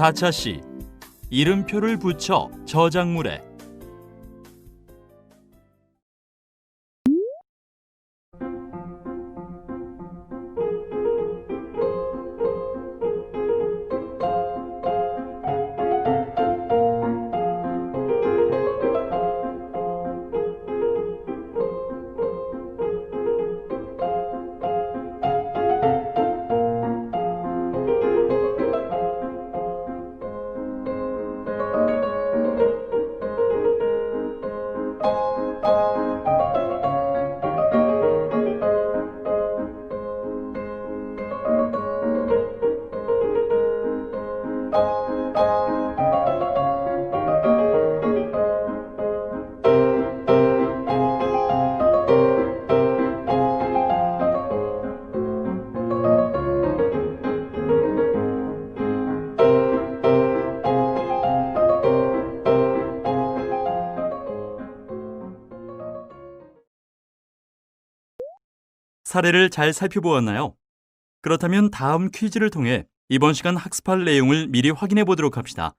4차 시 이름표를 붙여 저작물에 사례를 잘 살펴보았나요? 그렇다면 다음 퀴즈를 통해 이번 시간 학습할 내용을 미리 확인해 보도록 합시다.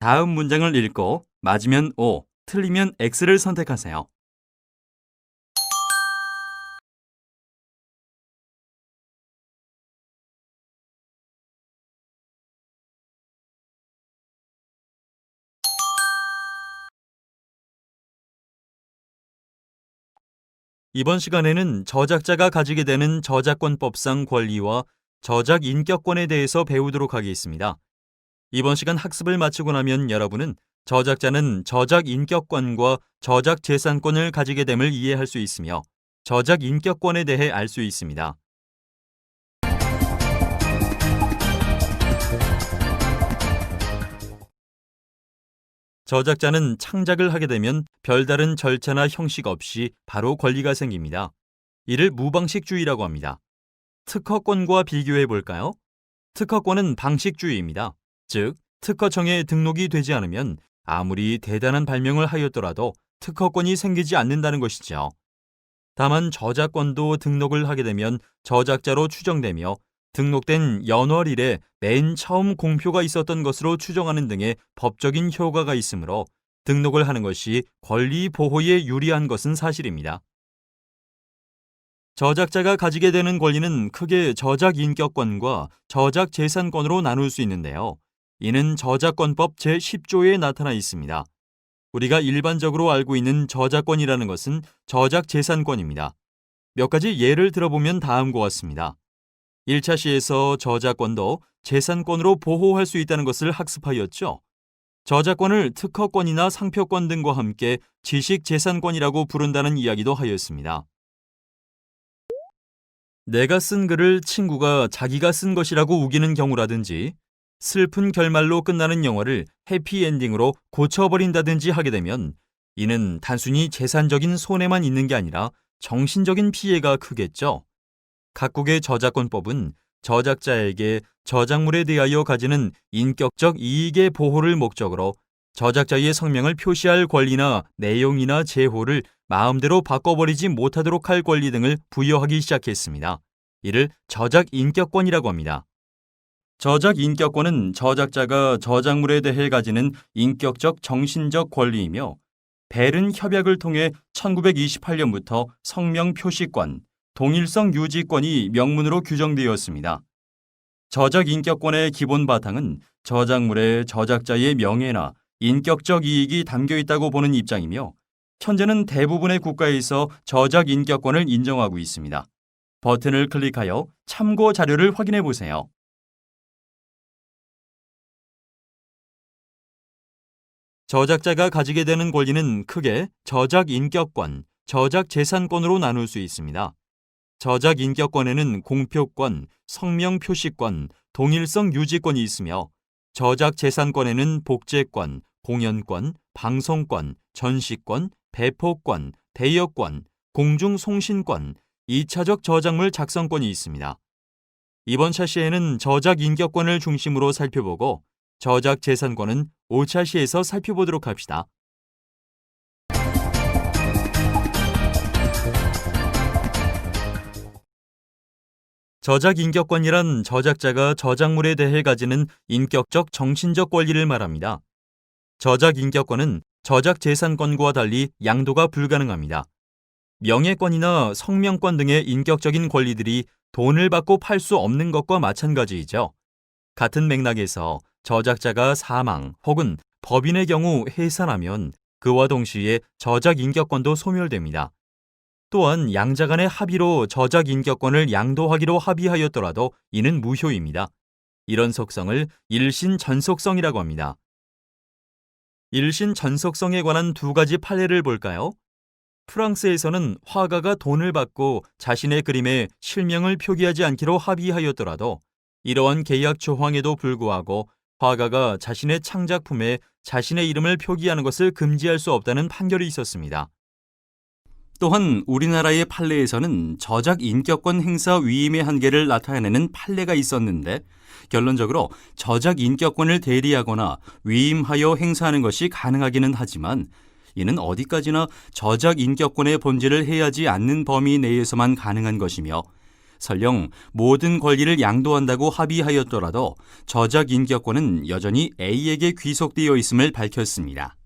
다음 문장을 읽고 맞으면 O, 틀리면 X를 선택하세요. 이번 시간에는 저작자가 가지게 되는 저작권법상 권리와 저작 인격권에 대해서 배우도록 하겠습니다. 이번 시간 학습을 마치고 나면 여러분은 저작자는 저작 인격권과 저작 재산권을 가지게 됨을 이해할 수 있으며 저작 인격권에 대해 알 수 있습니다. 저작자는 창작을 하게 되면 별다른 절차나 형식 없이 바로 권리가 생깁니다. 이를 무방식주의라고 합니다. 특허권과 비교해 볼까요? 특허권은 방식주의입니다. 즉, 특허청에 등록이 되지 않으면 아무리 대단한 발명을 하였더라도 특허권이 생기지 않는다는 것이죠. 다만 저작권도 등록을 하게 되면 저작자로 추정되며 등록된 연월일에 맨 처음 공표가 있었던 것으로 추정하는 등의 법적인 효과가 있으므로 등록을 하는 것이 권리 보호에 유리한 것은 사실입니다. 저작자가 가지게 되는 권리는 크게 저작 인격권과 저작 재산권으로 나눌 수 있는데요. 이는 저작권법 제10조에 나타나 있습니다. 우리가 일반적으로 알고 있는 저작권이라는 것은 저작 재산권입니다. 몇 가지 예를 들어보면 다음과 같습니다. 1차 시에서 저작권도 재산권으로 보호할 수 있다는 것을 학습하였죠. 저작권을 특허권이나 상표권 등과 함께 지식재산권이라고 부른다는 이야기도 하였습니다. 내가 쓴 글을 친구가 자기가 쓴 것이라고 우기는 경우라든지 슬픈 결말로 끝나는 영화를 해피엔딩으로 고쳐버린다든지 하게 되면 이는 단순히 재산적인 손해만 있는 게 아니라 정신적인 피해가 크겠죠. 각국의 저작권법은 저작자에게 저작물에 대하여 가지는 인격적 이익의 보호를 목적으로 저작자의 성명을 표시할 권리나 내용이나 제호를 마음대로 바꿔버리지 못하도록 할 권리 등을 부여하기 시작했습니다. 이를 저작 인격권이라고 합니다. 저작 인격권은 저작자가 저작물에 대해 가지는 인격적 정신적 권리이며 베른 협약을 통해 1928년부터 성명 표시권, 동일성 유지권이 명문으로 규정되었습니다. 저작 인격권의 기본 바탕은 저작물의 저작자의 명예나 인격적 이익이 담겨 있다고 보는 입장이며 현재는 대부분의 국가에서 저작 인격권을 인정하고 있습니다. 버튼을 클릭하여 참고 자료를 확인해 보세요. 저작자가 가지게 되는 권리는 크게 저작 인격권, 저작 재산권으로 나눌 수 있습니다. 저작 인격권에는 공표권, 성명 표시권, 동일성 유지권이 있으며 저작 재산권에는 복제권, 공연권, 방송권, 전시권, 배포권, 대여권, 공중송신권, 2차적 저작물 작성권이 있습니다. 이번 차시에는 저작 인격권을 중심으로 살펴보고 저작 재산권은 5차시에서 살펴보도록 합시다. 저작 인격권이란 저작자가 저작물에 대해 가지는 인격적 정신적 권리를 말합니다. 저작 인격권은 저작 재산권과 달리 양도가 불가능합니다. 명예권이나 성명권 등의 인격적인 권리들이 돈을 받고 팔 수 없는 것과 마찬가지이죠. 같은 맥락에서 저작자가 사망 혹은 법인의 경우 해산하면 그와 동시에 저작 인격권도 소멸됩니다. 또한 양자 간의 합의로 저작 인격권을 양도하기로 합의하였더라도 이는 무효입니다. 이런 속성을 일신전속성이라고 합니다. 일신전속성에 관한 두 가지 판례를 볼까요? 프랑스에서는 화가가 돈을 받고 자신의 그림에 실명을 표기하지 않기로 합의하였더라도 이러한 계약 조항에도 불구하고 화가가 자신의 창작품에 자신의 이름을 표기하는 것을 금지할 수 없다는 판결이 있었습니다. 또한 우리나라의 판례에서는 저작 인격권 행사 위임의 한계를 나타내는 판례가 있었는데 결론적으로 저작 인격권을 대리하거나 위임하여 행사하는 것이 가능하기는 하지만 이는 어디까지나 저작 인격권의 본질을 해하지 않는 범위 내에서만 가능한 것이며 설령 모든 권리를 양도한다고 합의하였더라도 저작 인격권은 여전히 A에게 귀속되어 있음을 밝혔습니다.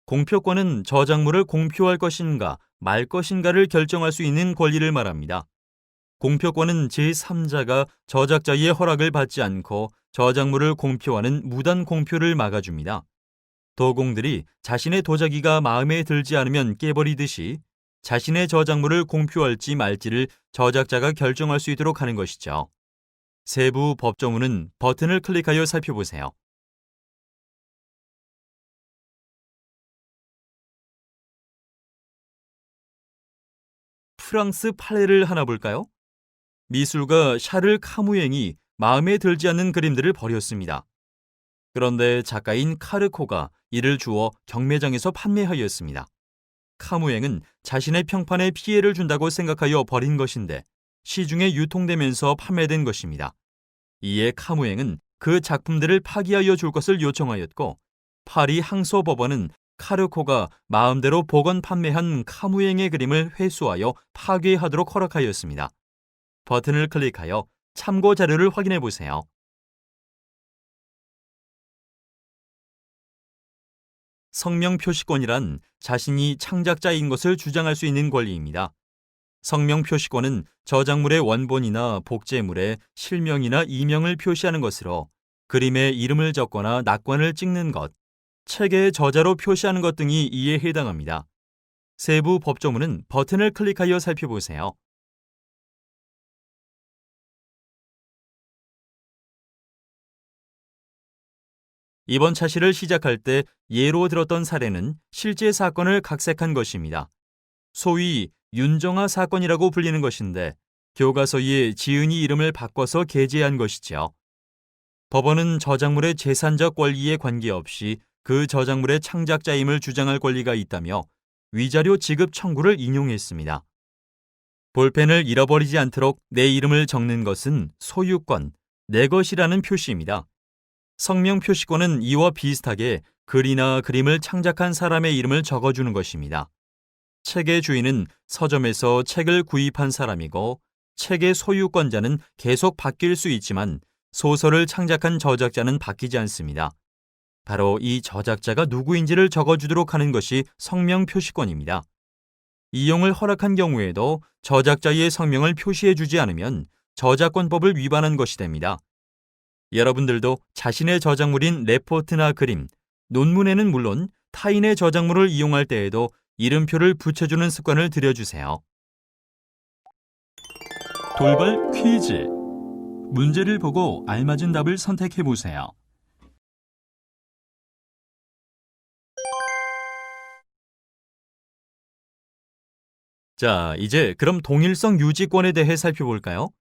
공표권은 저작물을 공표할 것인가 말 것인가를 결정할 수 있는 권리를 말합니다. 공표권은 제3자가 저작자의 허락을 받지 않고 저작물을 공표하는 무단 공표를 막아줍니다. 도공들이 자신의 도자기가 마음에 들지 않으면 깨버리듯이 자신의 저작물을 공표할지 말지를 저작자가 결정할 수 있도록 하는 것이죠. 세부 법조문은 버튼을 클릭하여 살펴보세요. 프랑스 판례를 하나 볼까요? 미술가 샤를 카무앵이 마음에 들지 않는 그림들을 버렸습니다. 그런데 작가인 카르코가 이를 주워 경매장에서 판매하였습니다. 카무앵은 자신의 평판에 피해를 준다고 생각하여 버린 것인데 시중에 유통되면서 판매된 것입니다. 이에 카무앵은 그 작품들을 파기하여 줄 것을 요청하였고 파리 항소법원은 카르코가 마음대로 복원 판매한 카무앵의 그림을 회수하여 파괴하도록 허락하였습니다. 버튼을 클릭하여 참고 자료를 확인해 보세요. 성명 표시권이란 자신이 창작자인 것을 주장할 수 있는 권리입니다. 성명 표시권은 저작물의 원본이나 복제물에 실명이나 이명을 표시하는 것으로 그림에 이름을 적거나 낙관을 찍는 것, 책의 저자로 표시하는 것 등이 이에 해당합니다. 세부 법조문은 버튼을 클릭하여 살펴보세요. 이번 차시를 시작할 때 예로 들었던 사례는 실제 사건을 각색한 것입니다. 소위 윤정아 사건이라고 불리는 것인데 교과서에 지은이 이름을 바꿔서 게재한 것이죠. 법원은 저작물의 재산적 권리에 관계없이 그 저작물의 창작자임을 주장할 권리가 있다며 위자료 지급 청구를 인용했습니다. 볼펜을 잃어버리지 않도록 내 이름을 적는 것은 소유권, 내 것이라는 표시입니다. 성명 표시권은 이와 비슷하게 글이나 그림을 창작한 사람의 이름을 적어주는 것입니다. 책의 주인은 서점에서 책을 구입한 사람이고 책의 소유권자는 계속 바뀔 수 있지만 소설을 창작한 저작자는 바뀌지 않습니다. 바로 이 저작자가 누구인지를 적어주도록 하는 것이 성명 표시권입니다. 이용을 허락한 경우에도 저작자의 성명을 표시해주지 않으면 저작권법을 위반한 것이 됩니다. 여러분들도 자신의 저작물인 레포트나 그림, 논문에는 물론 타인의 저작물을 이용할 때에도 이름표를 붙여주는 습관을 들여주세요. 돌발 퀴즈. 문제를 보고 알맞은 답을 선택해 보세요. 자, 이제 그럼 동일성 유지권에 대해 살펴볼까요?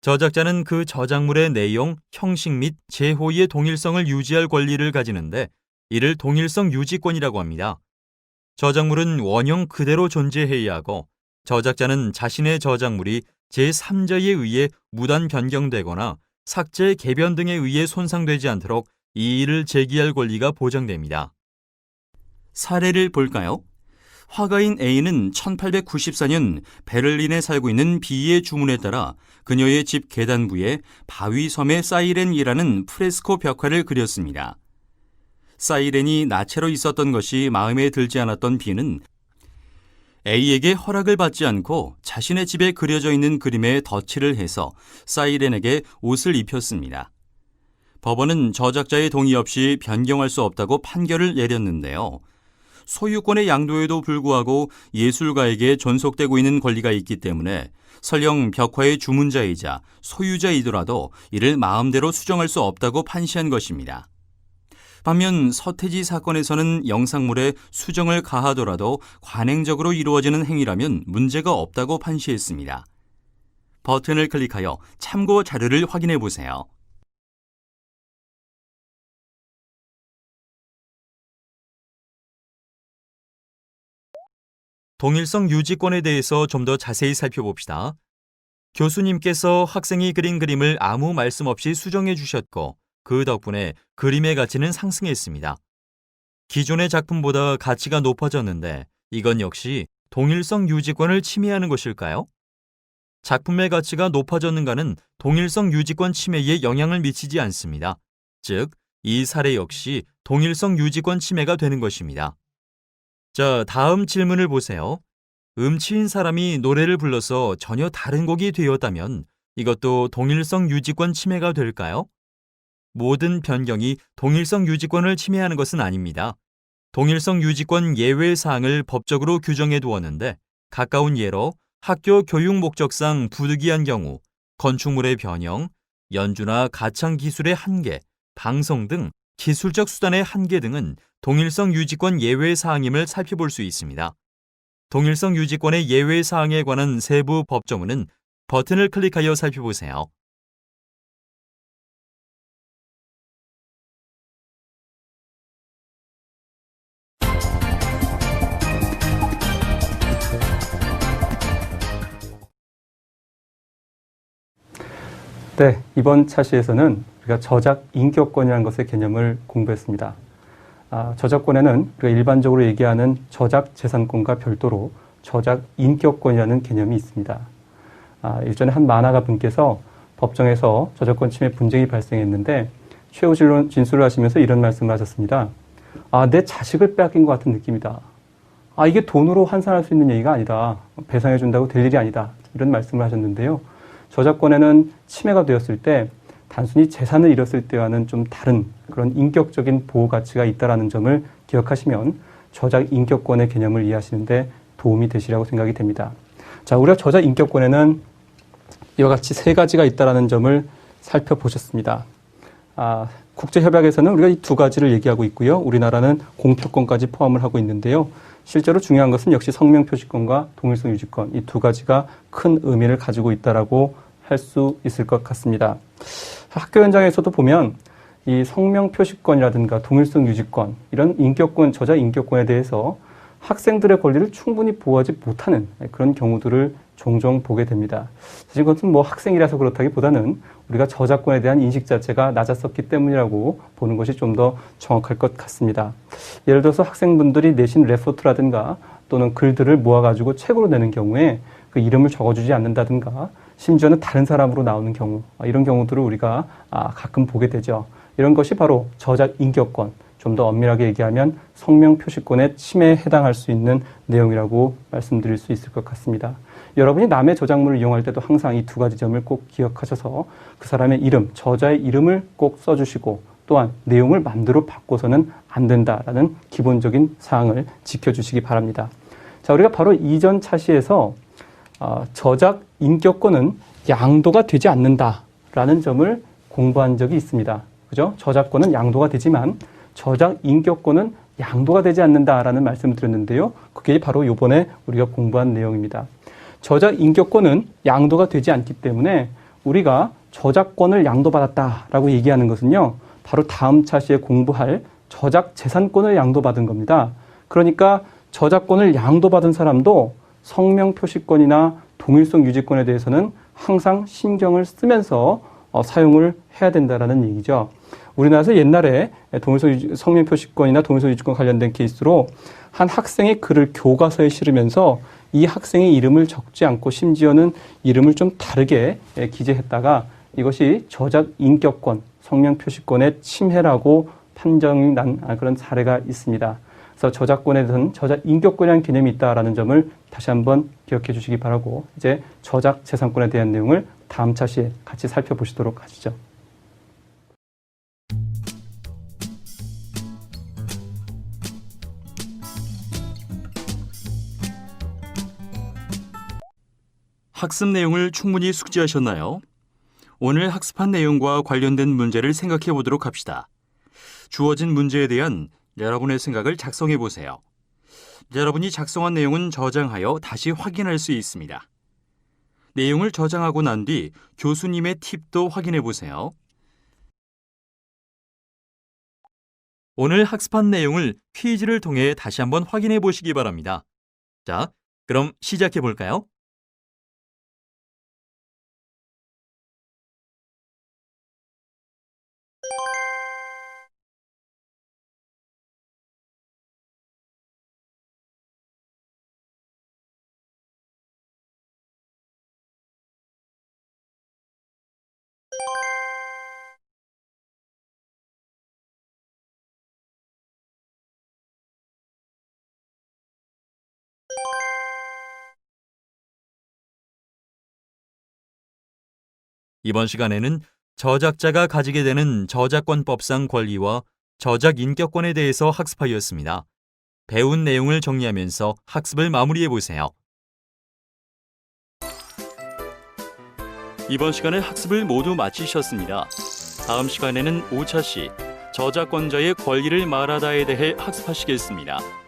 저작자는 그 저작물의 내용, 형식 및 제호의 동일성을 유지할 권리를 가지는데 이를 동일성 유지권이라고 합니다. 저작물은 원형 그대로 존재해야 하고 저작자는 자신의 저작물이 제3자에 의해 무단 변경되거나 삭제, 개변 등에 의해 손상되지 않도록 이의를 제기할 권리가 보장됩니다. 사례를 볼까요? 화가인 A는 1894년 베를린에 살고 있는 B의 주문에 따라 그녀의 집 계단부에 바위섬의 사이렌이라는 프레스코 벽화를 그렸습니다. 사이렌이 나체로 있었던 것이 마음에 들지 않았던 B는 A에게 허락을 받지 않고 자신의 집에 그려져 있는 그림에 덧칠을 해서 사이렌에게 옷을 입혔습니다. 법원은 저작자의 동의 없이 변경할 수 없다고 판결을 내렸는데요. 소유권의 양도에도 불구하고 예술가에게 존속되고 있는 권리가 있기 때문에 설령 벽화의 주문자이자 소유자이더라도 이를 마음대로 수정할 수 없다고 판시한 것입니다. 반면 서태지 사건에서는 영상물에 수정을 가하더라도 관행적으로 이루어지는 행위라면 문제가 없다고 판시했습니다. 버튼을 클릭하여 참고 자료를 확인해 보세요. 동일성 유지권에 대해서 좀 더 자세히 살펴봅시다. 교수님께서 학생이 그린 그림을 아무 말씀 없이 수정해 주셨고 그 덕분에 그림의 가치는 상승했습니다. 기존의 작품보다 가치가 높아졌는데 이건 역시 동일성 유지권을 침해하는 것일까요? 작품의 가치가 높아졌는가는 동일성 유지권 침해에 영향을 미치지 않습니다. 즉, 이 사례 역시 동일성 유지권 침해가 되는 것입니다. 자, 다음 질문을 보세요. 음치인 사람이 노래를 불러서 전혀 다른 곡이 되었다면 이것도 동일성 유지권 침해가 될까요? 모든 변경이 동일성 유지권을 침해하는 것은 아닙니다. 동일성 유지권 예외 사항을 법적으로 규정해 두었는데 가까운 예로 학교 교육 목적상 부득이한 경우, 건축물의 변형, 연주나 가창 기술의 한계, 방송 등 기술적 수단의 한계 등은 동일성 유지권 예외 사항임을 살펴볼 수 있습니다. 동일성 유지권의 예외 사항에 관한 세부 법조문은 버튼을 클릭하여 살펴보세요. 네, 이번 차시에서는 우리가 저작 인격권이라는 것의 개념을 공부했습니다. 저작권에는 우리가 일반적으로 얘기하는 저작 재산권과 별도로 저작 인격권이라는 개념이 있습니다. 일전에 한 만화가 분께서 법정에서 저작권 침해 분쟁이 발생했는데 최후 진술을 하시면서 이런 말씀을 하셨습니다. 내 자식을 빼앗긴 것 같은 느낌이다. 이게 돈으로 환산할 수 있는 얘기가 아니다. 배상해 준다고 될 일이 아니다. 이런 말씀을 하셨는데요. 저작권에는 침해가 되었을 때 단순히 재산을 잃었을 때와는 좀 다른 그런 인격적인 보호 가치가 있다는 점을 기억하시면 저작 인격권의 개념을 이해하시는데 도움이 되시라고 생각이 됩니다. 자, 우리가 저작 인격권에는 이와 같이 세 가지가 있다는 점을 살펴보셨습니다. 국제협약에서는 우리가 이 두 가지를 얘기하고 있고요. 우리나라는 공표권까지 포함을 하고 있는데요. 실제로 중요한 것은 역시 성명표시권과 동일성 유지권, 이 두 가지가 큰 의미를 가지고 있다라고 할 수 있을 것 같습니다. 학교 현장에서도 보면 이 성명표시권이라든가 동일성 유지권, 이런 인격권, 저작 인격권에 대해서 학생들의 권리를 충분히 보호하지 못하는 그런 경우들을 종종 보게 됩니다. 사실 그것은 학생이라서 그렇다기보다는 우리가 저작권에 대한 인식 자체가 낮았었기 때문이라고 보는 것이 좀 더 정확할 것 같습니다. 예를 들어서 학생분들이 내신 레포트라든가 또는 글들을 모아가지고 책으로 내는 경우에 그 이름을 적어주지 않는다든가 심지어는 다른 사람으로 나오는 경우, 이런 경우들을 우리가 가끔 보게 되죠. 이런 것이 바로 저작 인격권, 좀 더 엄밀하게 얘기하면 성명표시권의 침해에 해당할 수 있는 내용이라고 말씀드릴 수 있을 것 같습니다. 여러분이 남의 저작물을 이용할 때도 항상 이 두 가지 점을 꼭 기억하셔서 그 사람의 이름, 저자의 이름을 꼭 써주시고 또한 내용을 마음대로 바꿔서는 안 된다라는 기본적인 사항을 지켜주시기 바랍니다. 자, 우리가 바로 이전 차시에서 저작 인격권은 양도가 되지 않는다라는 점을 공부한 적이 있습니다. 그죠? 저작권은 양도가 되지만 저작 인격권은 양도가 되지 않는다라는 말씀을 드렸는데요. 그게 바로 이번에 우리가 공부한 내용입니다. 저작 인격권은 양도가 되지 않기 때문에 우리가 저작권을 양도받았다라고 얘기하는 것은요. 바로 다음 차시에 공부할 저작 재산권을 양도받은 겁니다. 그러니까 저작권을 양도받은 사람도 성명표시권이나 동일성 유지권에 대해서는 항상 신경을 쓰면서 사용을 해야 된다는 얘기죠. 우리나라에서 옛날에 성명표시권이나 동의서유지권 관련된 케이스로 한 학생이 글을 교과서에 실으면서 이 학생의 이름을 적지 않고 심지어는 이름을 좀 다르게 기재했다가 이것이 저작 인격권, 성명표시권의 침해라고 판정이 난 그런 사례가 있습니다. 그래서 저작권에 대해서는 저작 인격권이라는 개념이 있다라는 점을 다시 한번 기억해 주시기 바라고 이제 저작 재산권에 대한 내용을 다음 차시에 같이 살펴보시도록 하시죠. 학습 내용을 충분히 숙지하셨나요? 오늘 학습한 내용과 관련된 문제를 생각해 보도록 합시다. 주어진 문제에 대한 여러분의 생각을 작성해 보세요. 여러분이 작성한 내용은 저장하여 다시 확인할 수 있습니다. 내용을 저장하고 난 뒤 교수님의 팁도 확인해 보세요. 오늘 학습한 내용을 퀴즈를 통해 다시 한번 확인해 보시기 바랍니다. 자, 그럼 시작해 볼까요? 이번 시간에는 저작자가 가지게 되는 저작권법상 권리와 저작 인격권에 대해서 학습하였습니다. 배운 내용을 정리하면서 학습을 마무리해 보세요. 이번 시간에 학습을 모두 마치셨습니다. 다음 시간에는 5차시 저작권자의 권리를 말하다에 대해 학습하시겠습니다.